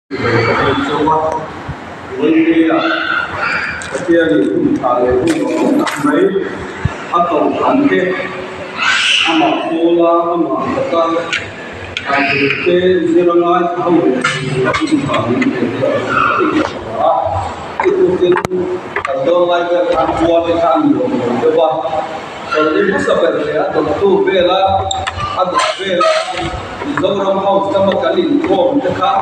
Coba ini ya, ketika itu kalau itu mai atau angke, ama pola ama kata, angke jelangai tahu itu kami itu kalau lagi kan buat kan coba kalau ini seperti ya, tentu bela ada bela Zaman haus sama kali kau dekat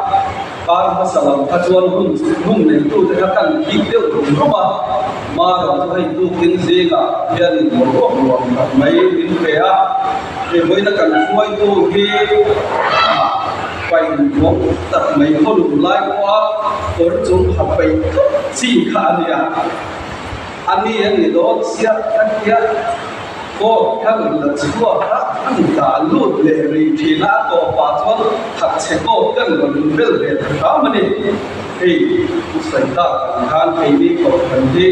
bar masalah kacuan hum itu dekat kan kita rumah marah itu kinzela jadi orang mai ini ya boleh nak semua itu ke pai mong tak mai kau lai wah orang jom hapai si kania ani yang itu siap kan diaก็ท่านละชั่วพระท่านตาลุดเลรีทีน่าตัวปาทวนขัดเชโก้กันวันเบลเบลข้ามันนี่เฮ้ยผู้ใส่ตาทานไอ้นี่ก็เป็นที่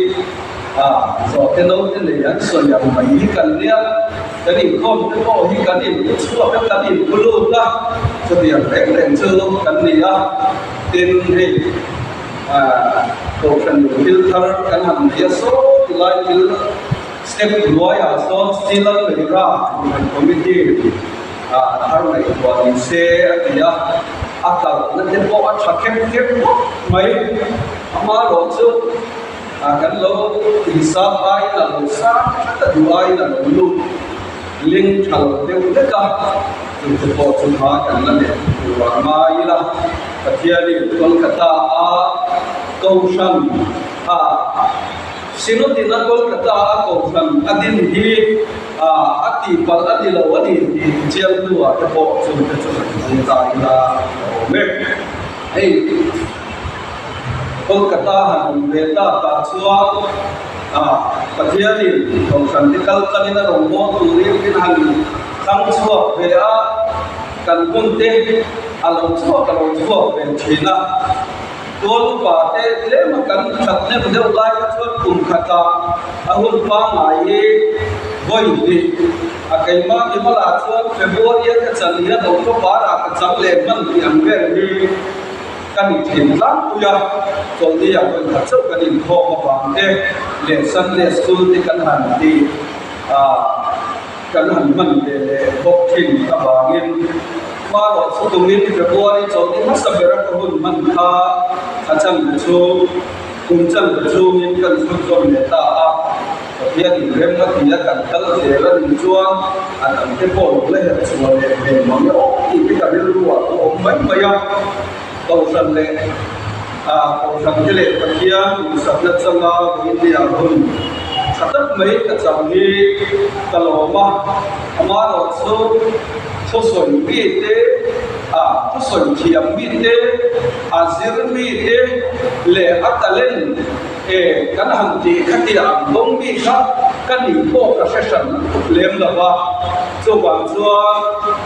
สอบเทนโนเทนเลยส่วนอย่างไม่กันเนี่ยแต่นี่ก็ไม่พอที่กันนี่ชั่วเป็นกันนี่ก็ลุดละจะเดียร์แรงแรงเชื่อกันนี่อ่ะเป็นเฮ้ยตัวเป็นฟิลเตอร์กันหันเดียโซ่ไล่ฟิลstep dua ya so still mereka komite har mai ko ni se ya akal nanti bawa cakem mai amaro tu kan lo bisa ai la bisa ta dua ai la lu ling thal te ka tu ko tu ha kan la ne wa mai la patiali kolkata kaushan sino tina Kolkata ko san adin hi ati pal ati lo ani jel tu ta ko chu ta ila me ei Kolkata han veta ta chua pathiani ko san tikal kanina rombo tu ri kin han sang chua ve a kan kun te along chua kalong chua ve thina Tol pa te le makan khatne bude ulai ka chon kum khata ahun pa ngai boy ni akai ma ki mala chon February ka chaliya do to para ka chang le man ki amber ni kan thin lang tu ya chol ni ya ko ka chau ka din kho ma ba te le san le school ti kan han ti kan han man le bok thin ka ba ngin ma ro su tung ni February chol ni ma sabera ko hun man kha achang chu kumchang chu min kan su chom le ta ya ni rem na ti kan tal se la ni chuang an te po le ha chu le me mo yo ti pi ka ru wa o mai ma ya to san le ko san ke le pa kia ni sa na changa ni ya hun khatat mai ka chang ni kaloma amaro chu thu soi mi te thu soi thiam mi te azir mi te le atalen kan han ti khatia bong mi kha kan ni po ka session lem la wa chu wang chua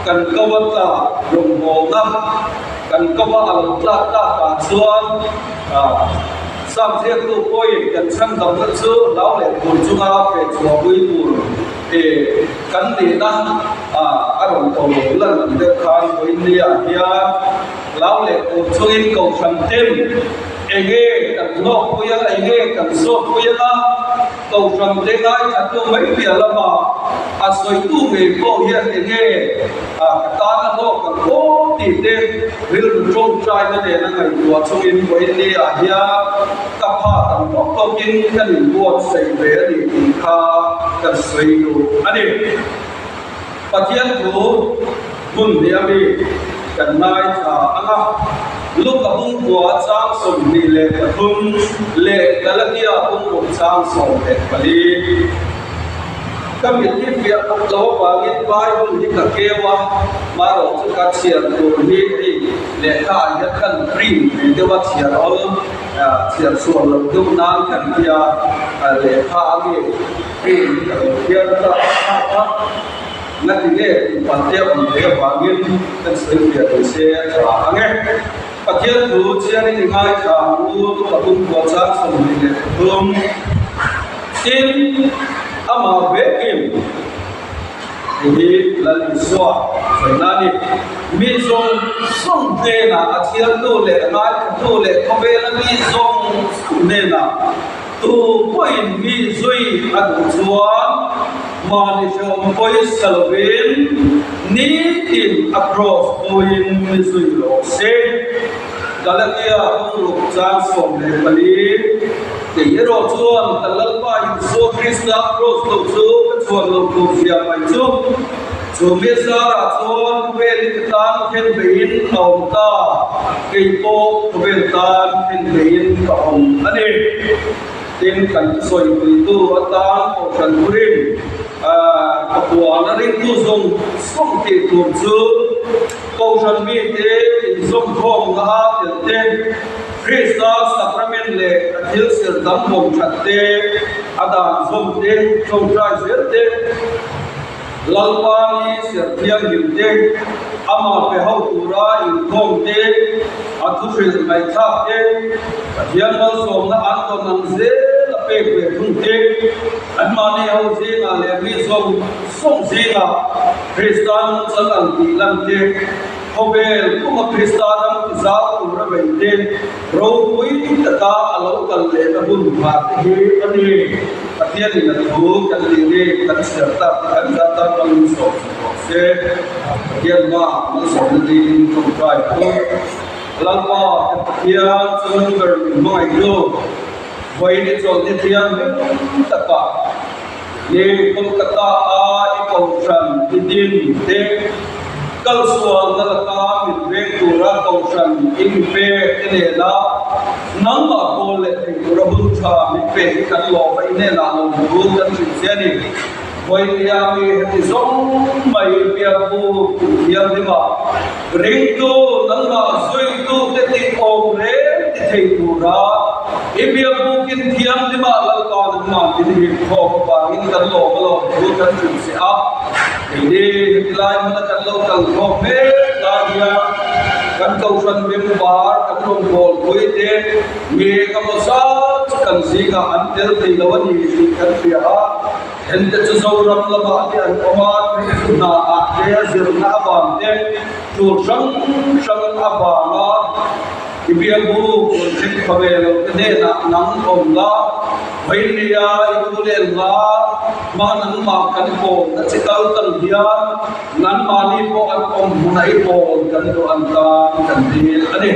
kan kawata rom ho na kan kawa al ta ta pa chuan sam thia tu poi kan chang dam na chu lao le kun chu nga pe chua bui tu kan ni na aron ko lan de khan ko india hia lao le ko chuin ko tham tem ege kan no ko ya ege kan so ko ya na ko tham te lai atlo mai pia la ma asoi tu me ko hia ege ta na no kan ko ti te ril chong chai na de na ngai tua chuin ko india hia ka pha kan ko kin kan buat sei ve ni kha kan sei du ani pathian thu mun ni ami kan nai tha anga lu ka bung bua chang som ni le thum le dalakia bung chang som te pali kam yati pia lo ba git bai bung ni ka kewa ma ro chu ka chiar tu ni le kha ya kan prim de wa chiar ol chiar so lo du na kan pia le kha gi prim pia ta nanti ni pantai untuk bangin dan setiap dosa aneh. Pakai tu cian ini ngai kamu tu kabung kuasa sembilan belum in ama bekim thì là lý do phải là đi mi dùng sung thế là thiên tu lệ nói tu lệ không biết là mi dùng nên là tu quay mi duy ăn chuan mà đi trong quay salvin ní tìm across quay mi duy lộ xe Galatia không lục trang sống để bali để rồi chuan tận lẫn qua Giêsu Christ across lục chú chuan lục lục việc phải chung dù biết ra là chuan bên tan thiên biển ông ta cây tô bên tan thiên biển ông anh em tin cảnh soi bị tu ở tan của thần Christ của nó đến tu dùng không thể tuôn chứa câu chuyện bi tế dùng không là tiền tên Christus sacrament lệ thiếu sự đắm bồng chặt tế Adam dùng tế trong trai giết tế lalpani sự thiêng hiểm tế ama về hậu tu ra in không tế atu sinh ngày tháp tế thiêng mal som là an toàn năng dễ là bề về thung tế anh mà này hậu dễ là lệ vi dùng song dễ là Christus chân ăn tỷ lăng tế hầu về cũng một Christus đang giáo của nó về tên rồi cuối tất cả alo cần lệ là buồn phạt thì anh đi tất nhiên là thú cần đi cần sửa tập cần gia tăng bằng số sẽ hiện mà nó số đi trong trái thôi làm mà tất nhiên chúng cần mọi điều vậy thì cho nên thiên tất cả như công tất cả ai cầu trần đi tin thế kalau suam nalaka mitwe tura kausan impe tenela nama boleh kurabun cha mitwe kan lo ba inela lo bu kan siani boilia mi hezong mai pia bu yang dima ringtu nanga zoitu teti omre tei tura ibia bu kin thiam dima lalka dima ti ko ba in kan lo bu kan sia ini nilai mana kan lokal kopi dia kan kausan membar kan rombol kuite me kamosa kan sika antel tilawan ni kan pia ente tsuram laba dia komat na ate zirna bamte tu sang abala ibiabu sik pabelo ne na nang omla Bailia itu lelga mana makan ko na cikal tanghian nan mani ko an om munai ko kan do anta kan dil ane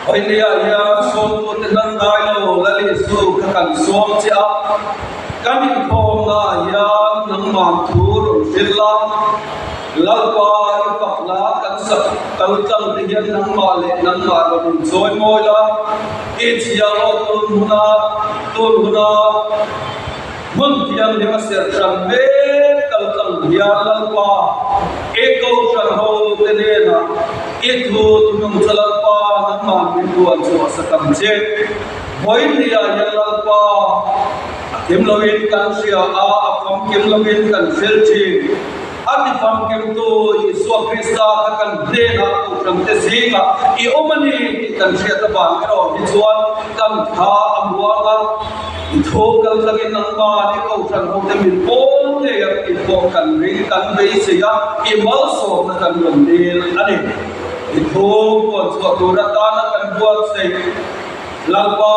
Bailia ya som to tenan dai lo lali su kan som cha kan ko na ya nang ma thur silla lalpa pakla kan sak kaltang tiyan nang male nang maron joy moila ichya lo tununa mun tiyan di masir chambe kaltang dia lalpa eko sharho tenena itu tunung lalpa nang ma bintuan so sakam che boilia ya lalpa kimlawin kan sia a afam kimlawin kan selchi ati fam kem to Yesu Krista kan dena to tramte singa I omani kan sia ta ban ro hi chuan kan tha amwanga I thokal lagin nang ma ni ko tran ho te min pol te ya I ko kan ring kan be sia I mal so na kan lom dil ani I thok ko to ra ta na kan buat sei lalpa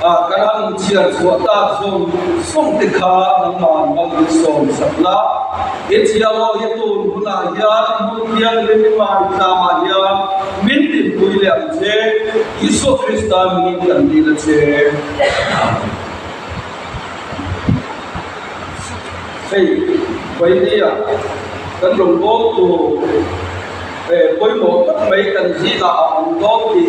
karang chia suata som tikha nang man som sapla chia lo yetu huna ya mutiang le ma sama ya min tin puilam che Yesu Krista min kan dil che hey bai dia kan long go tu poi mo tak mai kan ji la ang go ti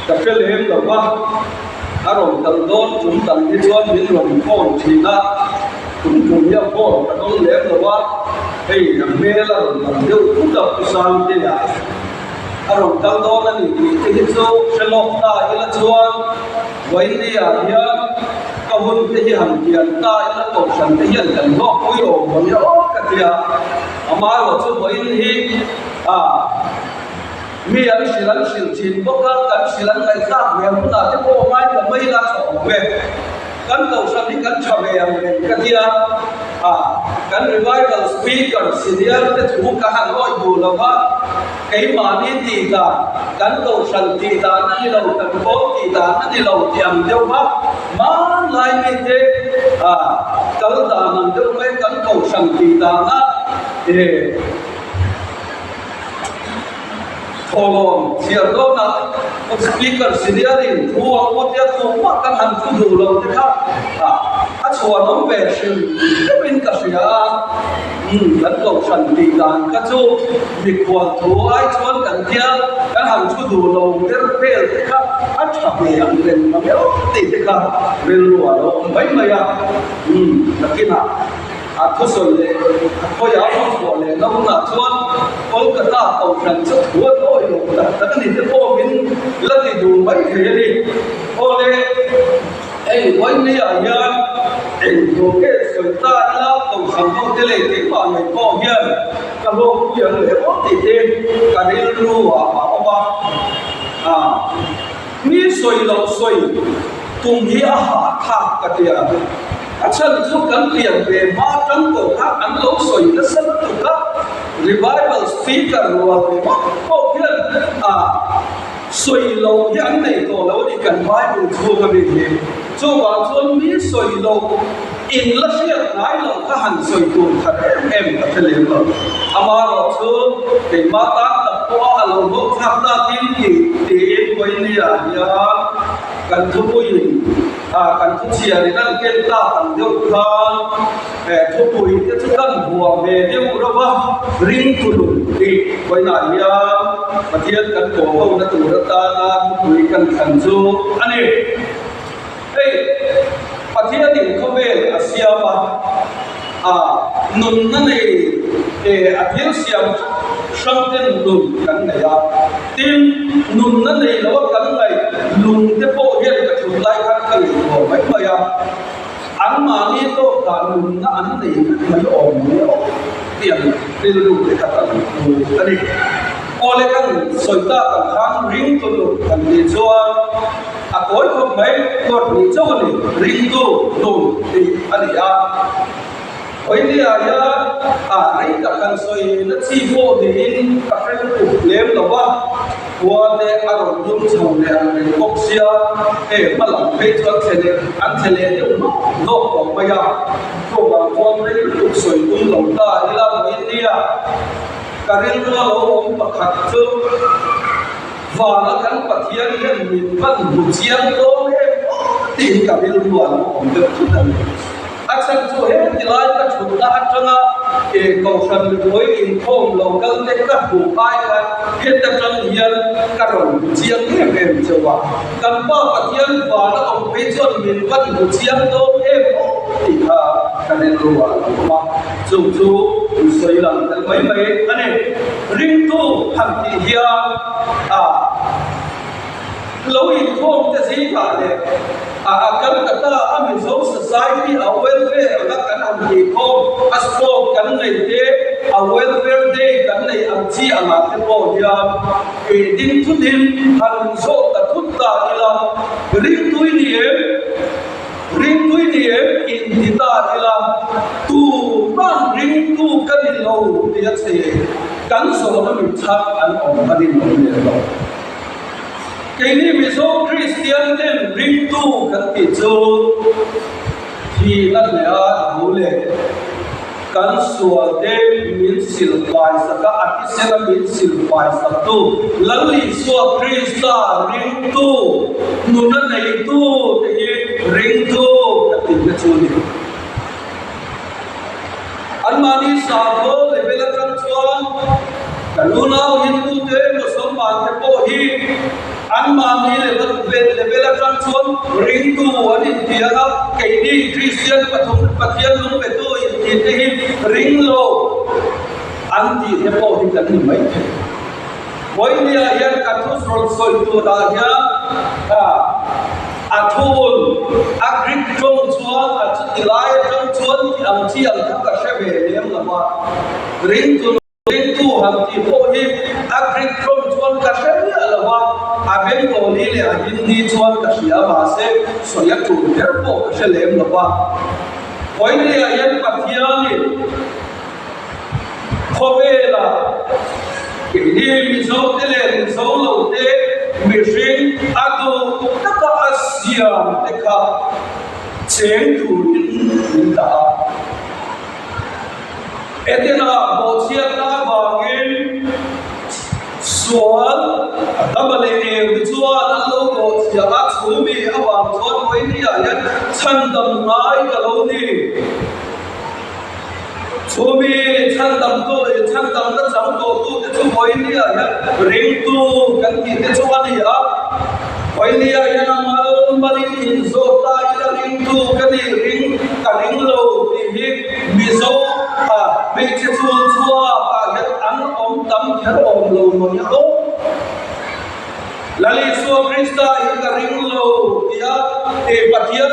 tập cái lễ là ba, rồi tận đón chúng tận cái chỗ những lòng con thì ta cũng cùng nhau con và đón lễ là ba, hey làm mê là làm điều cũng tập sang thế này, rồi tận đón là những cái chỗ sẽ lọt ta cái là chỗ vậy đi à câu hôn cái gì hàng tiền ta là cầu sản cái gì cần góp quý đồ còn nhớ cái gì à mà ở chỗ vậy đi mi ăn silang silchin bokal kan silang lai sa we na te ko mai ka mai la so we kan to sa ni kan cha we ang ka dia kan revival speaker senior te thu ka han oi bu lo ba cái mà đi thì ta kan to san ti ta na ni lo kan ko ti ta na ni lo tiam deu ba ma lai ni te kal da nam deu mai kan to san ti ta na Tolong siapa nak speaker sendiri, tua dia tua kan hantu dulu dekat. Acuan orang versi, tapi kasihan. Dan kau santi dan kacau dikuat tua, acuan kan dia kan hantu dulu berpel dekat. Acap yang lain, namanya dekat beluar. Baik maya, tapi nak. Aku soleh, aku ya aku soleh. Namun acuan, kalau kata kau kan sesuatu oh itu, tapi ni terpobin lagi dulu baik jadi. Oleh,วันนี้อย่างโอเคสุดท้ายแล้วต้องทำต้องเทเลที่บ้านไม่พอเพียงกับโลกอย่างเลยว่าติดเองการเรียนรู้ว่ามีสวยเราสวยตรงที่อาหารทางกันเดียวฉันทุกคนเปลี่ยนไปมาตั้งตัวข้าอันเราสวยและสนุกกับ revival speaker รัวเลยว่าพอเพียงสวยเราอย่างในตัวเราดีกันไว้ดูทั่วกันไปเลยช่วงว่าช่วงนี้สวยเราอินละเชียร์ไหนเราก็หันสวยตัวทัดกับทะเลเราอามาเราช่วงเป็นมาตั้งแต่พอเราบุกทำหน้าที่ที่ไว้เนี่ยกันทุกผู้หญิงกันทุกเชียร์ในนั่นเกณฑ์ตาตั้งเดียวกันทุกผู้หญิงจะทุกกันหัวเมียเดียวเราว่าริงตุลุดีไว้ไหนมาเทียบกันโกงนัตุรตานาคุยกันขันจูอันนี้ประเทศที่เขาเป็นอาเซียนนุ่นนั่นเองอาเซียนเสียงช่างเต้นนุ่นกันไหนทีมนุ่นนั่นเองแล้วกันไหนลุงเทพเฮียก็ถูกไล่กันกันเลยไม่พยายามอันมานี่ก็การนุ่นนั่นเองไม่ออกไม่ออกเตรียมเรียนรู้เลยครับอันนี้oleh kan soita kan hang ring tu kan di jual akoi ko mai ko ni jual ni ring tu di alia oi ni aya ring ka kan soi na chi bo di in ka fen ku lem lo wa wa de aron yum chau le an kok sia malam pe tu thele an thele no ko ma ya ko ba ko ring tu soi tu lo ta ila oi niการเรียนรู้เราประคับจุดว่านักปฏิญาณเรื่องมีพันบุญเชียงโตเนี่ยตีกับเรียนรู้เราผมเดินทุกนั้นอาจารย์ช่วยที่ไล่ก็ชุดละจังอ่ะเขาฉันด้วยอินโฟมเราก็เล็กก็ผูกไปกันเห็นแต่จังเรียนกระโดดเชียงเนี่ยเป็นเจ้าว่าการป้าปฏิญาณว่านักไปจนมีพันบุญเชียงโตเนี่ยตีการเรียนรู้เราว่าจู่ๆสวยหลังแต่ไม่อันนี้ริงตู้ทำที่เฮียเราอินโฟมจะสิ่งอะไรกันก็ตาอามิโซสังคมเอาเวลเวร์แล้วกันอันที่โคอัสโคกันในเดย์เอาเวลเวร์เดย์กันในอันที่อามาเทโปยามดินทุดินฮันโซตัทุตตาอิลาริงตุยนี่ริงตุยนี่อินทิตาอิลาตูบ้านริงตูกันอิโลเดียเซกันโซนั้นมีชักอันออกมาดินโลเดียโลKini miso Christian den rintu kan picu thi nan le hule kan sual de min silpai saka ati sela min silpai satu lalli sual Krista rintu nunan nei tu te rintu kan picu ni anmani sabo level kan sual kanuna hindu de musulman te po hi Anmani level kan suan rintu ani dia kaini Christian pathian lung betu ini ring lo anti hepo hikan ni mai boy dia yang katu sol tu dah athul agrik jong suan atu ilai jong suan am chi am ka shebe lem lama rintu hamti ho hi agrik jong suan ka shebe lama aben ko ni le hindi chuan ka sia ba se soya tu der po se lem lo ba Why they are yet Patiani? Kovela, Kim is out there, is all out there, Mishing, Ado, Taka Asia, Taka, Chain to the Edina, Botiana, Bargain, Swal, Tabale, Vituan, Logo, Yarat, Rumi, about what way I Sandam, my Galoni. Sumi, Sandam, Sandam, the Sambo, the two Poinia, Ring to Kanti, the Tuania, Poinia, Yanamal, Mali, Zota, Ring to Kani, Ring, Karinglo, Mizo. Make it so Tam Hero Lali so Krista in the ring low, a Patian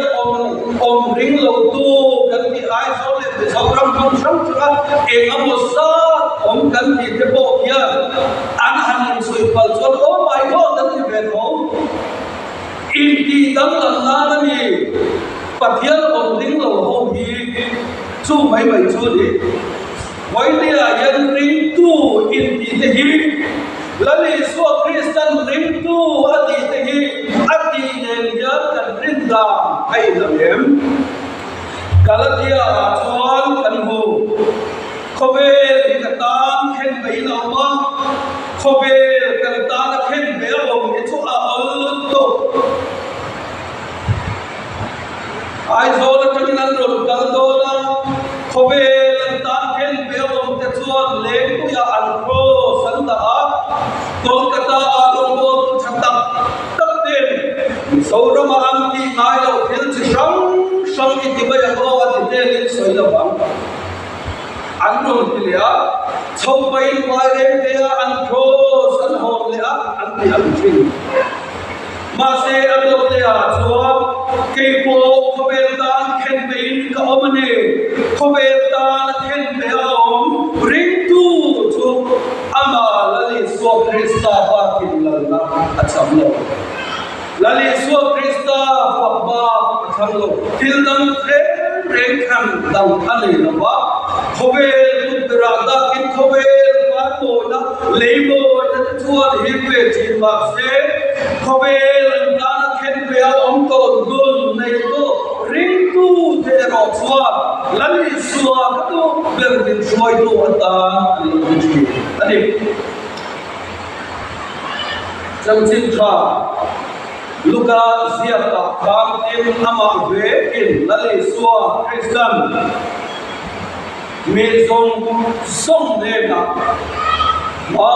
on ring low too, can be isolated, the Southern Consumption, a Amosa, on can be the book here, and so oh my God, that is home. In the Danganani, Patian on ring low home here. Two mấy bảy chú đi, mấy lia dân ring tu in đi thế hi, lali số Christian ring tu ở đi thế hi, ở đi nên nhớ cần ring ra hay làm em, Galatia chuan cần hồ, khâu về thì cần ta khen mấy nào mà, khâu về cần ta khen mấy ông cái chỗ ở tu. Ai rồi là trongนั้นrồi cần đó là khâu về lần ta khen về ông cái chuan lên cũng là ăn pro sẵn đã tôn cái ta ông bố chặt tập tất tiền sau đó mà ăn thì ngay đầu tiên chỉ sống thì bây giờ có thì tên lên sợi là bằng ăn rồi thì là sau bay ngoài đến đây ăn pro sẵn hồn là ăn thì ăn chinh mà sẽ ăn được thì chuan cái bộ khâu về ta khen về cái ông này khâu về ta khen về ông ring tu chu ama lali so Krista ba kin lalna acham lo lali so Krista ba acham lo til dam reng kham dam ali lo ba khâu về tu rada kin khâu về ba to na leibo na chuan hi về chi ma se khâu về lan ta khen về ông to dul nei to ring tu de ro chuan lali suwa tu berlin suai tu ata ani chang chin kha luka zia ta kham em ama ve in lali suwa Christian me zong song de na ma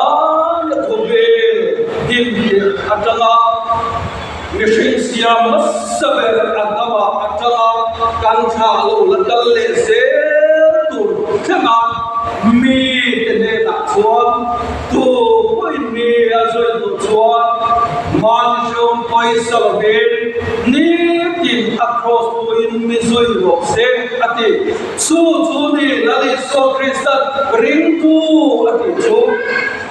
la tu ve din atanga Mission siam masaber agama atala kancha lo lakal le se tu khama mi tene na chuan tu poi mi azoi tu chuan man jom poi salben ni tin across to in mi zoi ro se ati chu ni lali so Christian ring tu ati chu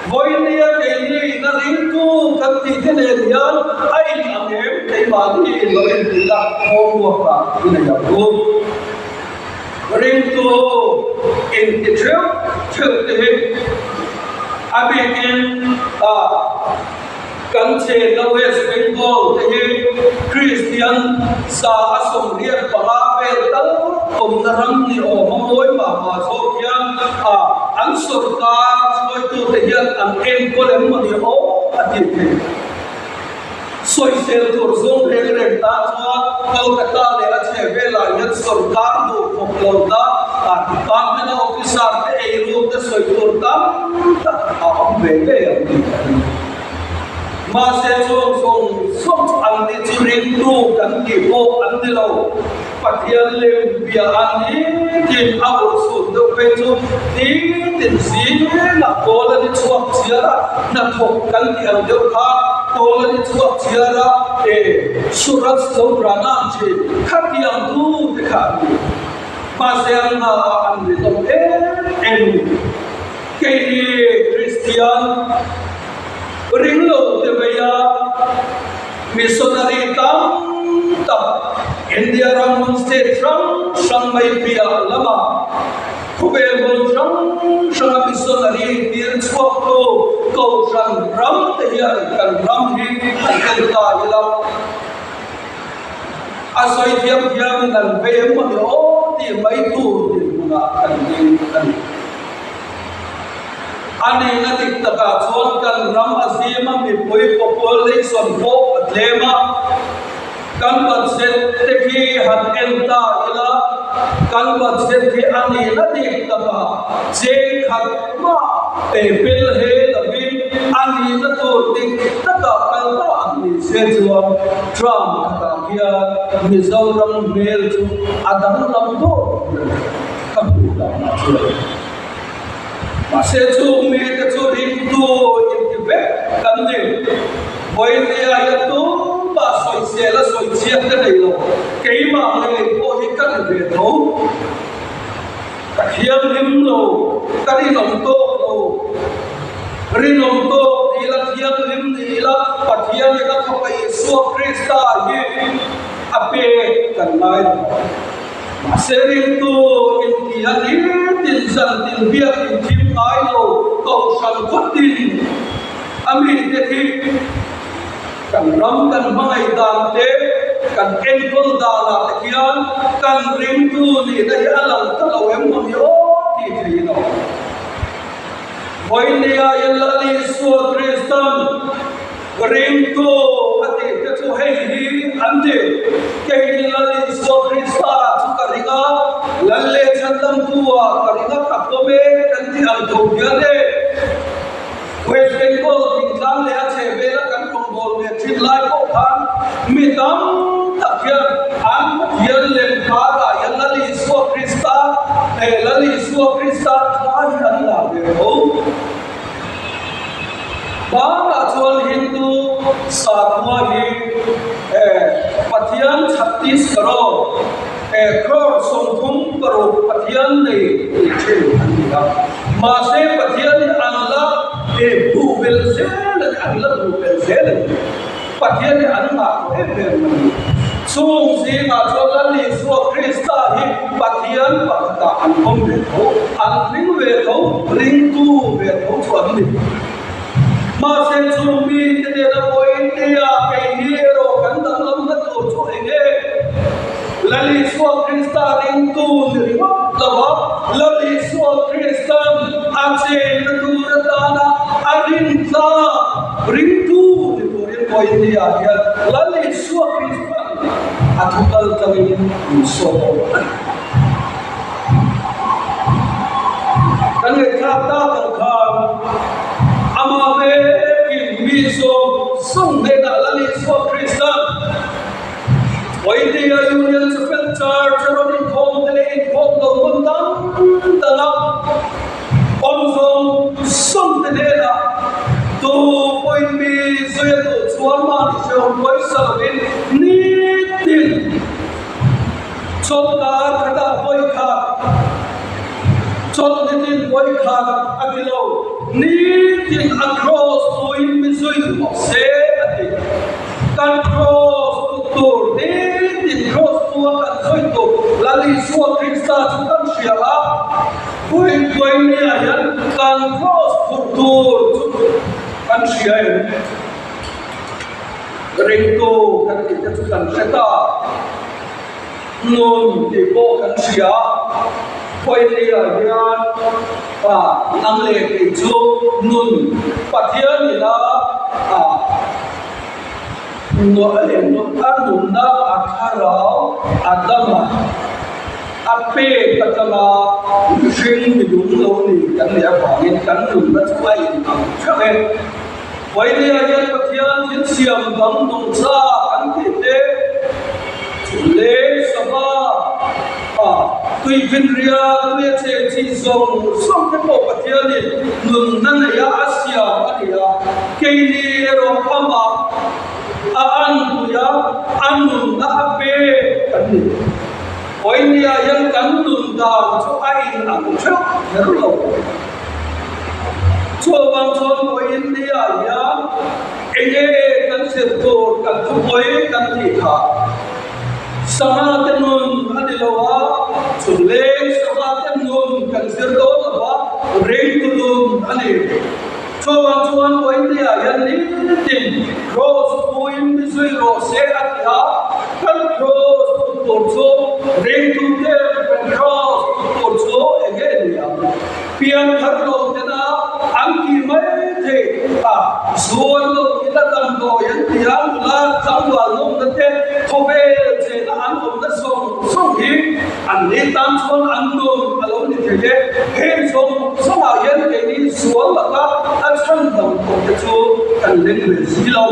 Voinia Kelly, the Ringu, Capitalian, I am a body in the home in the room. Ringu in the church, I begin Kanche, the West Bengal, the Christian, Sa Asomrian, Palapel, the Ramni or Momoy, Mama, Sofian, Ansorta, to the young and end Column of the whole activity. So I said to Zone Henry Tatwa, Kolkata, the Achevela, yet Sortado, Poplota, and Department Officer, they wrote the Soiturta, Master Song and the Turindu, and the Pope and the Law. Patiale via anni che avo the peto di insieme la cola di sua tiara na tokkal di aldeha cola di sua tiara e surat sobrana che katiam tu de kati maserna anni to che Christian ringlo de veya missionary tam India Ramon State sang mai pia lama Kubel Bol sang missionary dir chuak to ko sang ram te ya kan ram hi kan ta yalam asoi thiam nan ve mo ni o ti mai tu ni na kan ni kan ani na dik taka chon kan ram azima mi poi population po atlema kan budget te ki han enta ila kan budget ki ani na dik taka je khat ma te pil he la bin ani na to dik taka kal ta ani se chuan tram ka kia mizoram mel chu adam lam do kam da na chu se chu me te chu rin tu in ki be kan ne boy ne ay tu ba soi se la soi chia te nei lo kei ma le ko hi kan be tho ka hiam him lo ka ri nom to lo ri nom to ila hiam him ni la pathian ni ka khapai so krista hi ape kan lai Sering tu inti ani tin san tin biak in tim ai lo kau san kutin ami dehi kan ram kan mai dam te kan enkol dala tekian kan ring tu ni dai alang talo em mo yo ti thi no boinia yalla li so kristan ring tu ati te tu hei hi ante ke yalla li so kristan kariga lalle chandam tua kariga kapome kanti al thobia de West Bengal tinglang le ache bela kan kongbol me thin lai ko khan mitam takya an yel le khara yallali so krista e lali so krista thai allah de ho banga chol hindu satwa hi pathian 36 crore crore somthum crore pathian nei chen anila ma se pathian allah e bubel zel allah bubel zel pathian anma e ber mani sung si ma cholali so krista hi pathian pakta ankom ve tho an ring ve tho ring tu ve tho chuan ni ma se chumi te de la pointia ke hero kan dam lam na to chu enge lali so krista ring tu ni lawa lali so kristan ache na tu ratana arin sa ring tu ni porin pointia ya lali so kristan atukal tawi so kan le thata kan amave ki miso sung de da lali so kristan India Union Civil Church running home the home the mundam tala omzom sung de da to point me so ya to swarma se on voice in nitin chota khata boy kha chol nitin boy kha akilo nitin across point me so se ati control to cross to a soito lali so krista chukan shiala point ni ayan kan cross to kan shiai ringto kan kita chukan seta non ti po kan shia point ni ayan ang le ke chu nun pathian ni la no anunda akharao adama ape katala sing bidung lo ni kan ya phangin kan nun na chuai chabe boile ayan pathian hin siam dam dong sa kan ti te le saba tui vinria tui che chi zong som ke po pathian ni nun nan ya asia ania ke ni ro ama an tuya anun na ape ani oinia yang kanun da chu ai ang chu nerlo chu bang chon ko india ya ege kan se to kan tu boy kan ti tha sama tenun adilawa chule sama tenun kansirdo lawa rei tulun ani chuan oindia yani tin cross point bisui ro se atia kan cross torso rei tulte cross torso again ya pian tharlo tena angki mai the suan lo kita tamdo yan tiang la tamwa lo nate thobe je na an om na so hi an ni tam chuan an do alo ni the he so ma yan ke ni suan la ka an chan dam ko te chu kan len le si lo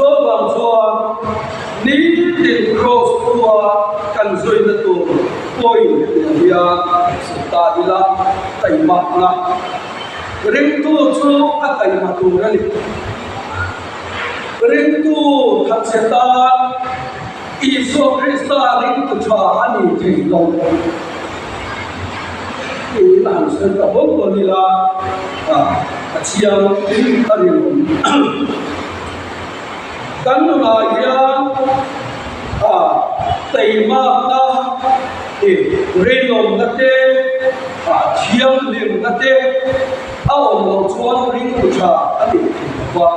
so bang chuan ni tin cross tua kan zoi na tu poi ya ta ila tai ma na ring tu chu atai ma tu rani ring tu thak se ta iso krista ring tu cha ani thei lo ni lan se ta bom ko ni la chiam tin ta ri kan na ya tai ma ta ring lo na te chiam lim na te ao lo chuan ring tu cha ani wa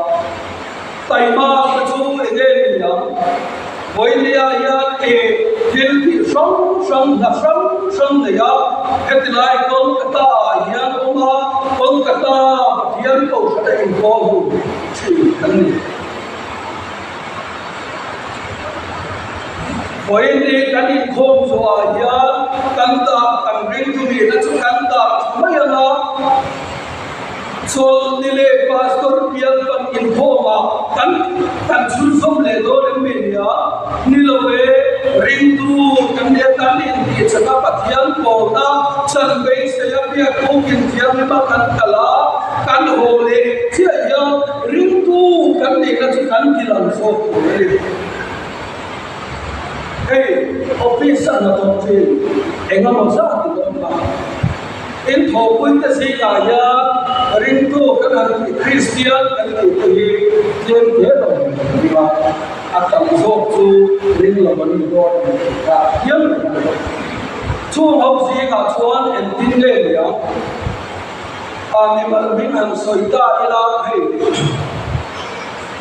tai ma ka chu ege ni ya voi lia ya ke til ti song na de ya het lai kolkata ya oma kolkata hian ko sa in ko hu chi kan ni voi ni kan in khom so ya kan ta kan ring tu ni na chu kan ta mai na so nile pastor pian kan infoma kan chul som le do le me ya nilowe rindu kan ne kan in ki chaka pathian ko ta chan be se ya pia ko kin thiam ne ba kan kala kan ho le chia ya rindu kan ne ka chu kan ki lan so ko le hey office na to che enga mo sa ti do ba in thọ quý ta si là ya ring tu cái là Christian cái là cái thiên thế rồi đi vào tầm số tu ring là mình do là hiếm chuông học gì cả chuan en tin lên ya nhưng mà mình ăn sôi ta đi là hay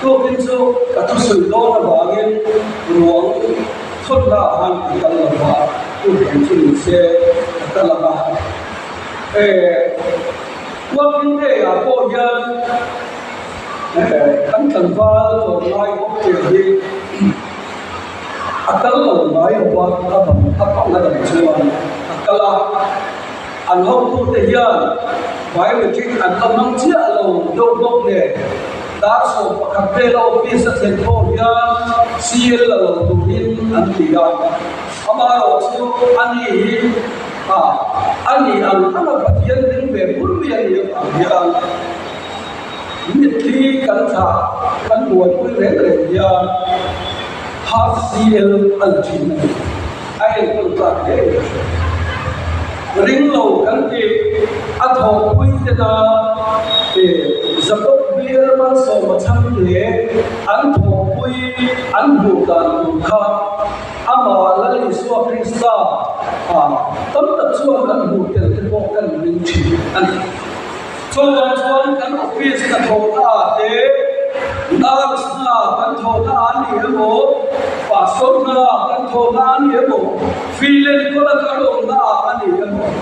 tu kinh số cả tu sôi đó là bao nhiêu ruộng thốt là hàng cái là bao tu kinh số xe cái là bao quân kinh tế à cô dân cắn cần pha rồi nói có chuyện gì akal là nói qua các bạn là làm chưa akal là anh học tu tế dân phải về chuyện anh làm năng chia lâu đâu đâu nè đã số các bên lâu phía sau thành phố dân xia là tụ hin anh thì là ama rồi chứ anh đi ani ang pathian ding be pulmian ye ya mitli kan tha kan buat pul re ya half cl altin ai pul ta de ring lo kan ti atho pui te na te zakop bier man so ma cham le an tho pui an bu dan kha ama lali so krista tâm tập chuan kan bu tel te bo kan ring chi ani chuan kan office ka tho ta te dar sna kan tho ta ani emo pastor na kan tho ta ani emo filen ko la ka ro na ani emo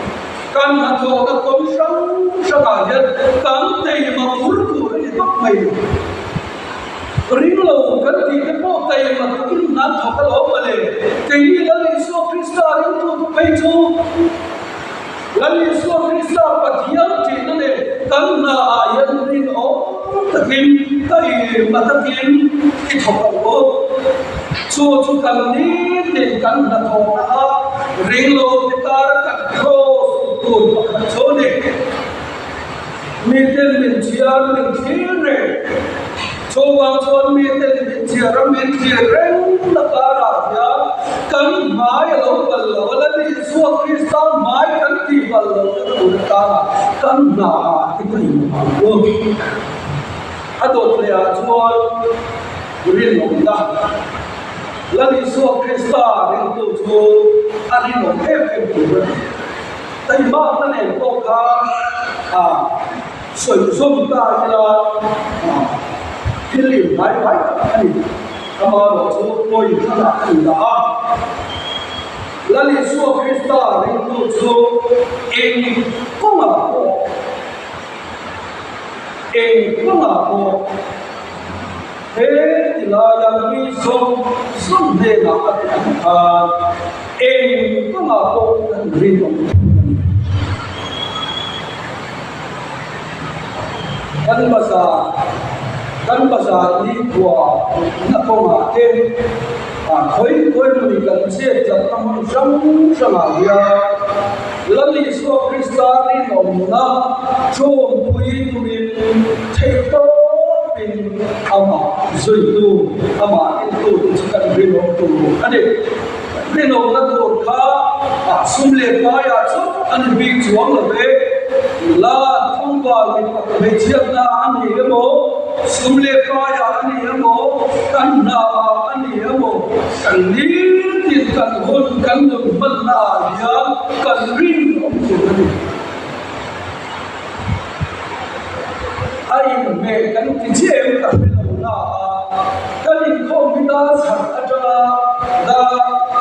kan ha tho ka kom sang ya kan te ma pur tu ni tok mai ring lo kan ti ke po tai ma tu na tho ka lo male ke ni la ni so krista ring tu pai chu la ni so krista pathian ti na ne kan na ayan ring o takin tai ma takin ki tho ka lo chu kan ni te kan na tho na ring lo ti tar ka kro tu so ne mi ten min chiar min thire Chuan mi te min chiar min reng na para ya kan mai lo bal lo la ni so krista mai kan ti bal lo ta kan na ti kai ma lo adot le a chuan rin lo da แล้วนี่ส่วนคริสต์เรื่องตัวชูอันนี้หนุ่มเทพเป็นผู้บริแต่มากนั่นเองก็ค่ะส่วนส้มตาเวลาที่หลิวหายไปอันนี้ทำมาเราชูตัวอยู่ขนาดนี้นะแล้วนี่ส่วนคริสต์เรื่องตัวชูเองก็มาเองก็มาเฮ้ยลายังมีส่งเดน่าเองก็มาโตกันเรื่องกันภาษานี้กว่านักข่าวเองเคยมีกันเชื่อจะทำมันช่างอะไรแล้วนี่ส่วนคริสต์นี่น้องนะชมปุยตุลินเทโตเป็นอามาสุยตูอามาอินตูที่กันเรื่องตูอันนี้เรื่องนั้นตัวข้าสมเด็จพระยาสุอันนี้บิ๊กจวงเลยลาทั้งวันไม่เชื่อนะอันนี้โมสมเด็จพระยาอันนี้โมกันนาอันนี้โมกันนี้ที่กันคนกันดุมันนาเยอะกันริ้งของตัวนี้ไอ้เมย์กันที่เชื่อกันเป็นนากันอีกคนไม่ได้สักอาจารย์ได้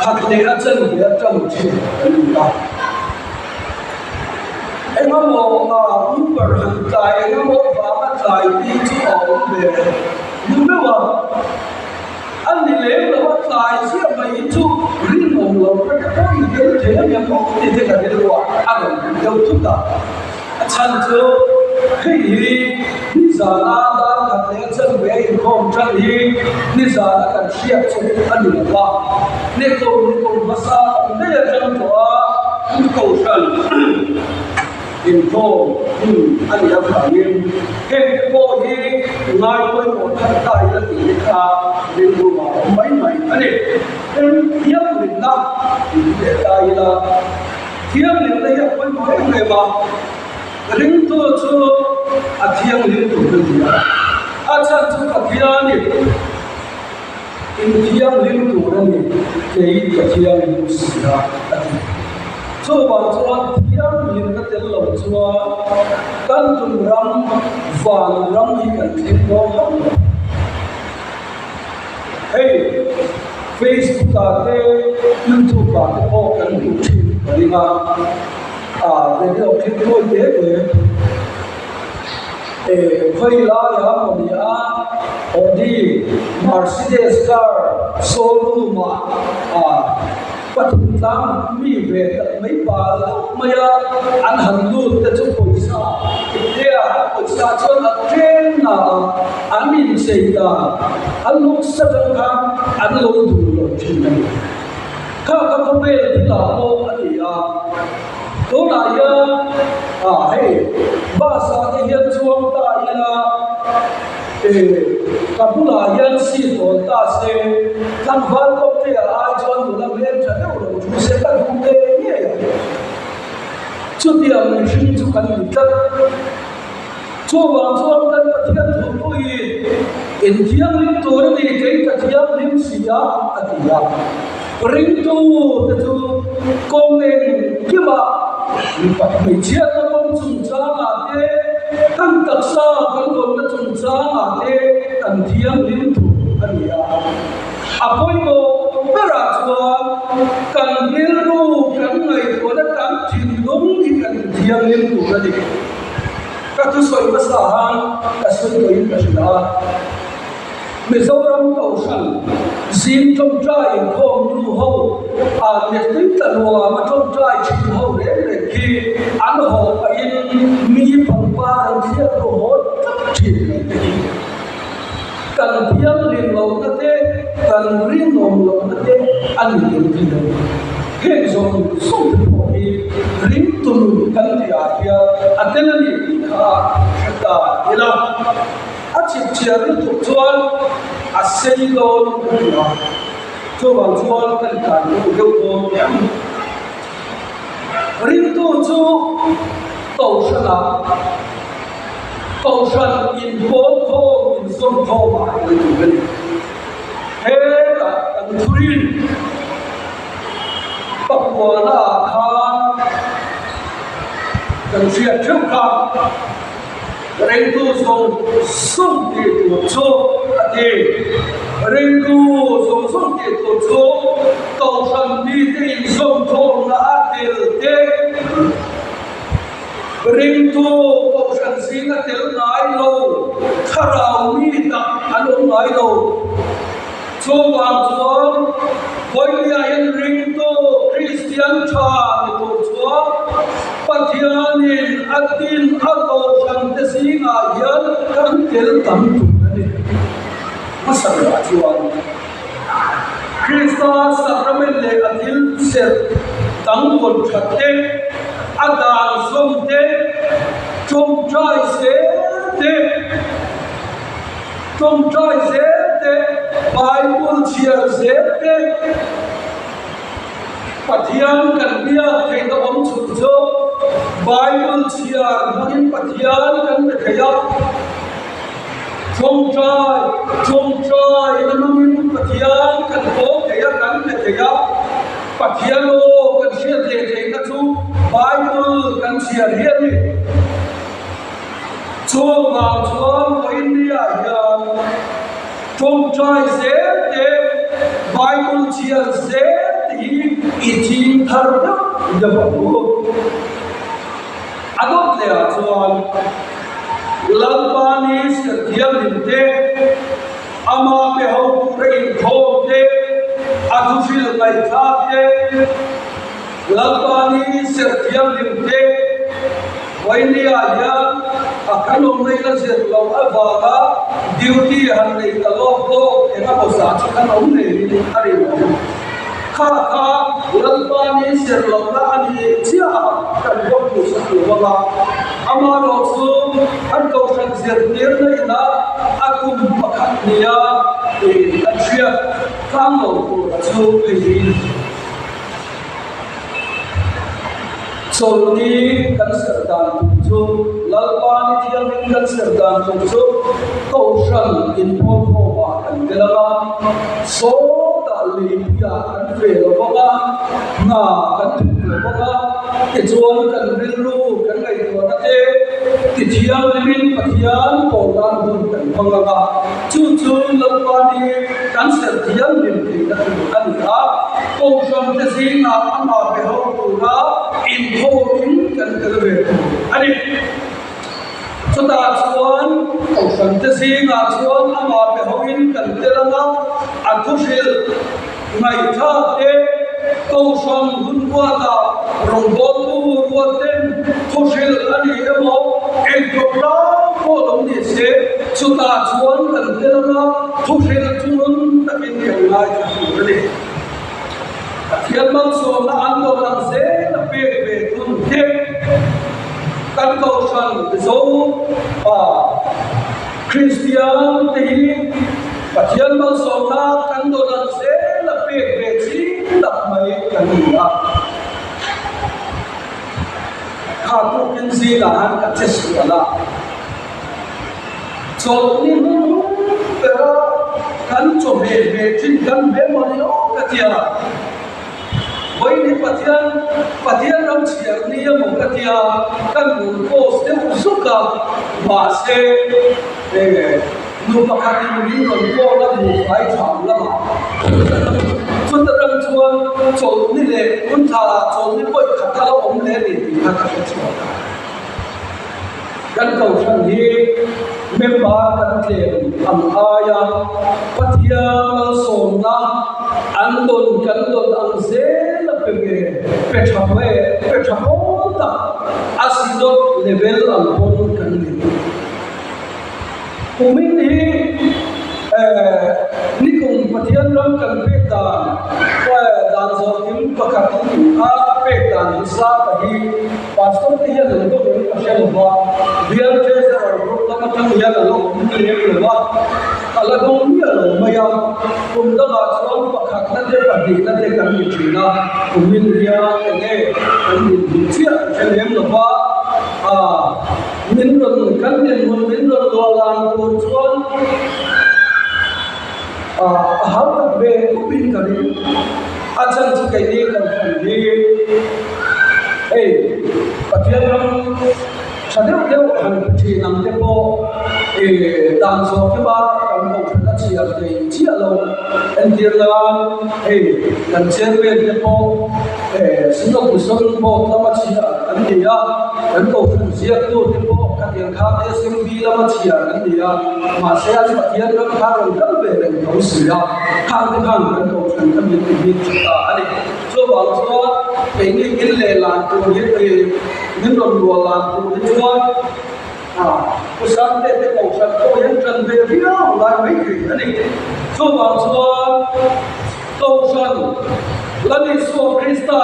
หักเดือดจนเดือดจนเชื่อกันได้ไอ้หม้ออุปร์หันใจไอ้หม้อฟ้าใจที่ที่ออกแบบรู้ไหมว่าอันนี้เลยเราว่าใจเชื่อไปทุกริ้งของเราเพราะก็มีเยอะเท่านี้ของที่จะกันได้ว่าอะไรเดี๋ยวทุกท่านฉันจะให้นิสานาดากันเนี่ยจะเวียนของฉันนิสานากันเชื่อสุดอันนี้ว่าเนี่ยตัวภาษาเนี่ยจะตัวเขาฉันอินโทรอันนี้อะไรเห็นโบยีง่ายกว่าหมดทั้งใจและตีขาเรียนรู้มาไม่อันนี้เป็นเทียบหนึ่งนะเด็กใจละเทียบหนึ่งเลยคนไม่เลยมาเรื่องตัวชูอาเทียบเรื่องตัวเดียวอาจารย์ชูอาเทียบนี่อินเทียบเรื่องตัวนี่เกี่ยกับเทียบเรื่องสิ่งละชัวร์ชัวร์เทียบเรื่องก็จะหลงชัวร์กันจนรังฟังรังที่กันเทียบก็หักเฮ้ย Facebook ตาเต้ YouTube ตาเต้พอกันดูทีนี้มาเดี๋ยวคลิปด้วยเด็กเลยเคยลาอย่างนี้อดี Mercedes car showroom ปัจจุบันมีเวทไม่บาลไม่อันหันดูแต่จุดปอยซ่าเดียปอยซ่าชนเทนน่ะอันนี้เสียดายอันลุกสะดุดกันอันลุกดูลงที่นั่นข้าก็เขาเป็นที่หล่ออันนี้ตัวไหนเฮ้บ้าสาที่ยันช่วงตายละกับผู้หลายยันสีตัวตาเสกทั้งวันก็เที่ยวอาจวนดูแลเลี้ยงฉันเอาเราดูเสกกันดูเลี้ยงเนี่ยชุดเดียวมันชิ้นจุกันอยู่จัดช่วงวันช่วงกันก็เที่ยวถูกผู้ยินเที่ยวลิ้นตัวนี่เก่งก็เที่ยวลิ้นเสียอันนี้ริ้งตัวแต่ตัวกงเองที่ว่าไม่เชื่อต้องจุนจ้าเต้ตั้งตักษากันคนจะจุนจ้าเต้กันเที่ยงลิ้นถูกันยาอภัยโมเมื่อราชวากันเรียนรู้กันไงตัวนั้นกันจิตลงที่กันเที่ยงลิ้นถูกันดิก็ทุกส่วนภาษาฮันก็ส่วนตัวยิ่งกระชิดามิโซรัมเอาฉันสิ่งจงใจของรู้เขาเนี่ยถึงตลอดมาจงใจชิมเขาเรื่องเลยที่อันหอบไปมีปัญหาเที่ยวโหดชิมกันเที่ยวเรียนลงนั่นเองกันเรียนลงนั่นเองอันนี้ที่เราเห็นส่งถึงพอดีริมตุนกันที่อาเซียอันนั้นนี่ข้าชัดเจนแล้วอาชีพเชียร์ทุกส่วนอาศัยโดนช่วงช่วงกันการดูเกี่ยวกับริมตัวชูโตชนะโตชันอินโฟโตอินส่งเข้ามาในตัวนี้เฮ้ยกันทุเร pin pakwa na kha kan sia thum kha reng tu sung ti tu cho ati reng tu sung ti tu cho tàu san đi tin sông thôn na atil te reng tu tàu san sing atil nai lo kharau mi ta alo nai lo cho wang chuan hoi lia in reng tu Christian cha ni tu cho pathianin atin alo san te singa yan kan tel tam tu ni masala chuan Krista sacrament le atil ser tang kon thatte adan som te chom chai se te Bible chia se te pathian kan bia thei da om chu cho Bible chia ngin pathian kan be thaya chom chai namangin pathian kan ko thaya kan be thaya pathian lo kan chia le thei na chu Bible kan chia hian ni cho ma chuan ko India ya chom chai se te Bible chia se itin thar da babu adot le chuan lalpani sathiam inte ama pe ho rein khote adufil ngai thate lalpani sathiam inte waini aya akalom nei la zet lo avaga duty han nei talo ko ena ko sa chakan om nei ni ari kha lalpani serlo la ani chia kan go ku sa wala amaro chu an ko san zer ner nei na akum pakhat nia e achia kam lo ko chu ei solni kan serdan chu lalpani thiam kan serdan chu ko san in pho wa kan gelama so Libya kan felo boga na kan felo boga ke chuan kan rilu kan ngai to na te ti thiam min pathian ko dan dun kan phanga chu lalpani kan ser thiam min ti na kan ka ko som te singa ama be ho tu na in ho in kan kalve ani chuta chuan ko som te singa chuan ama be ho in kan telanga athushil ngai tha te ko som hun kwa da rong bo tu ro ten thushil ani emo en pro ko dom ni se chuta chuan kan telanga thushil chun takin yang lai chu ni thian mang so na an do lang se na pe pe tun te kan ko san zo Christian te pathian mang so na kan do lang se la pe pe chi la mai kan ni a kha tu kin si la han ka che su la so ni mu pera kan cho be chin kan be mo ni o ka tia wai ni pathian ram chiar ni mo ka tia kan mu ko se su ka ma se nu pakati ni kon ko la mu ai cham la ma chun ta ram chuan cho ni le un tha cho ni poi khata la om le ni ka ka chuan kan ko san hi memba kan tlem am aya pathia som na andon kan don ang se la pe thawe ta asidot level al bon kan ni kumin hi ni kum pathian ram kan pe ta wa dan zo kim pakati a pe ta ni sa ta hi pastor te ya lo ko ka sel ba real treasure or ta ka thang ya lo ni le ba ala ko ni lo maya kum da ga chuan pakhat na de pa di na de kan ni thina kumin ria ene kan ni chia chelem lo ba min ron kan nen mon min ron lo lan ko chuan how the way upin kari ajan chi kai ni kan ni hey patiam sadeu deu han chi nam te po dan so ke ba kan ko thna chi a te chi alo en dir la hey kan chen ve te po singo ku so po lama chi a an dia kan ko thna zia tu te po ka yang kha te sim bi lama chi a an dia ma se a patiam kan kha ro kan ve le ko si ya khang te khang kan ko thna kan bi bi ta ani so ba so pe ni gil le la tu ye pe nin ron ro la tu ni ku san te te ko san ko yan tran ve ria la mai ki ani so ba so ko san la ni so krista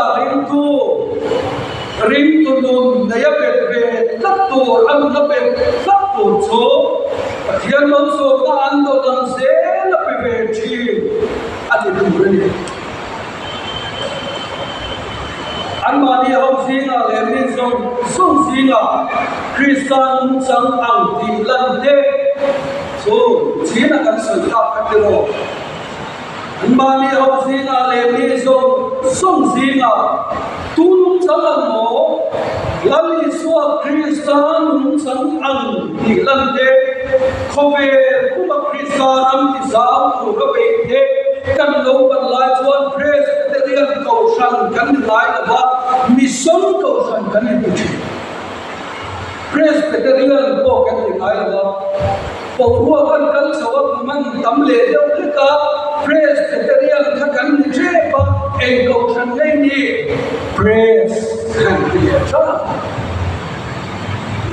ring tu nun na ya pe pe tat tu an na pe tat tu cho pathian lo so ta an do dan se la pe pe chi ati tu ni Anmani housing a lemni song singa Christian chang ang di lante so china kan sota katero Anmani housing a lemni song singa tunung chang mo lali so Christian chang ang di lante khobe kuma Christian am ti sao ko ga be the kan lo ban lai chuan praise te rian ko san kan lai ba mission ko san kan ni chi praise te rian ko kan ni lai ba ko ruwa kan kan sawa man tam le deu ka praise te rian ka kan ni che ba ei ko san nei ni praise kan ni cha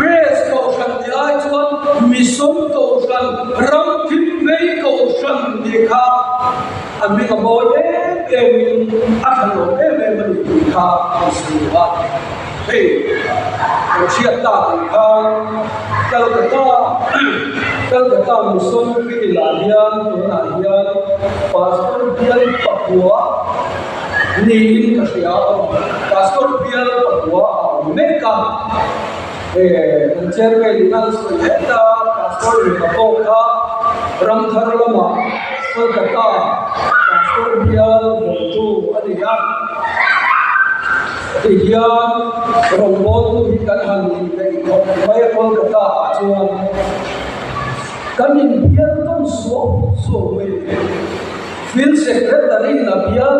praise ko san ni ai chuan mission ko san ram thim vei ko san ni kha anh biết có bố em ăn thằng lỗ em mình khá sự quá thì chia ta thì khá kalau kita musuh kita larian pastor biar Papua ni kasihan pastor biar Papua mereka mencari dengan senjata pastor Papua ramthar lama Kolkata pastor biar itu ada yang rombongan tu ikan hani baik Kolkata cuman kan biar tu so field secretary na biar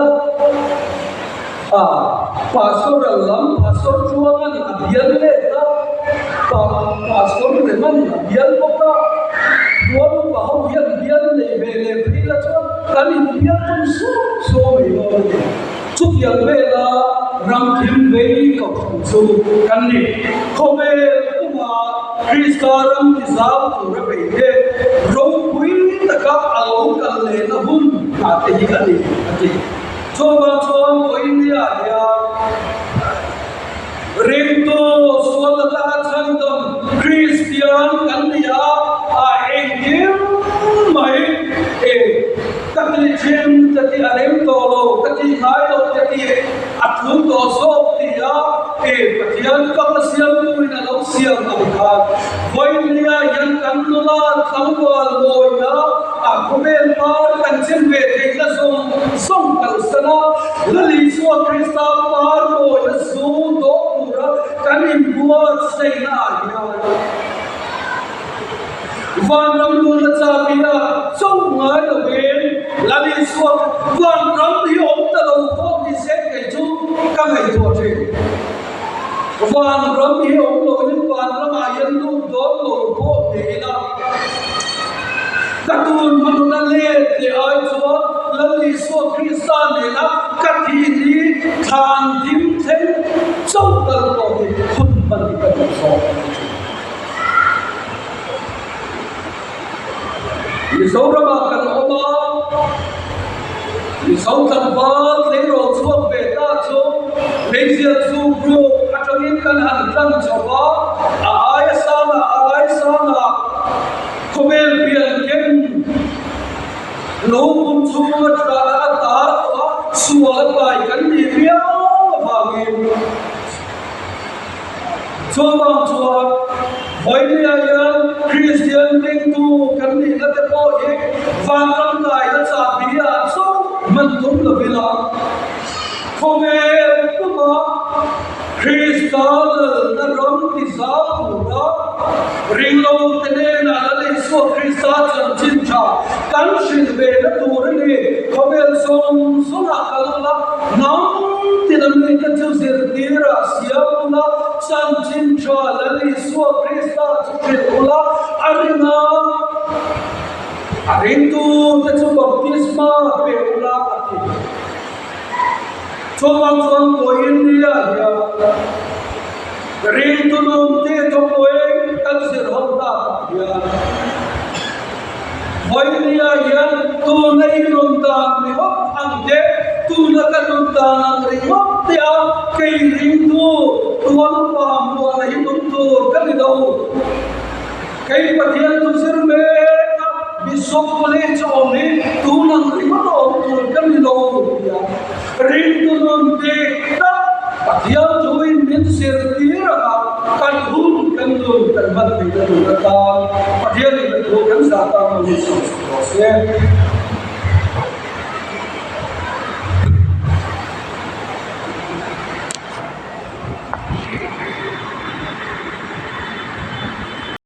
pastor alam pastor cuman biar leta pastor memang biar kota dua bahu biar lebih lah kali biar pun so chúc yang bela ram thim vei ko so kan ni khome kuma kristaram kisab pura be ro pui taka alo kan le na bun ate hi kan ni ate so ko india ya Rinto swalata chandam Christian kandiya engim mai takli chen tati alem tolo tati nai lo tati athun to so tia pathian kapasiam tuina lo siam abha voilia yan kanula thamwal loya akhuben par kanchen ve thela song kalsana lali so krista par loya su do pura kanin buat seina ya van ram lu la cha pia song ngai lo ben lali so van ram hi om ta lo ko ni se kai chu ka ngai to the van ram hi om lo ni van ram a yan lu do lo ko de na katun manuna le te ai so lali so kristan ne na kathi ni than dim them chau ta lo de khun ban ka so Isora kan oma isautan bal lero chuak beta chu leizia chu gro atangin kan han tang chawa ai sana khomel pian ken lo pum chu tra ta sual bai kan ni ria ba ge chobang chua Voilia Christian thing to kan ni la te po ye van ram kai la cha không em có Kristal na rom ti sa pura ringo tene na le so Krista chan chin cha kan shin ve na tur ni khobel som suna kalala nam ti nam ni ka chu sir tira siamula chan chin cha le so Krista chin ula arina arintu ta chu baptisma ve ula ati Chomang chong ko India ya, ring tu nom te chong ko kan sir hom ta ya, boy India ya tu nei nom ta ni hop ang te tu na kan nom ta ring hop te a kei ring tu tuan pa mo na hi nom tu kan do kei pathian tu sir me bisop le chong ni tu nang ring hop tu kan do ya. Ring tu nom te ta pathian join min sir tira kan hun kan dun kan bat ni kan ta pathian ni tu kan sa ta mo ni so se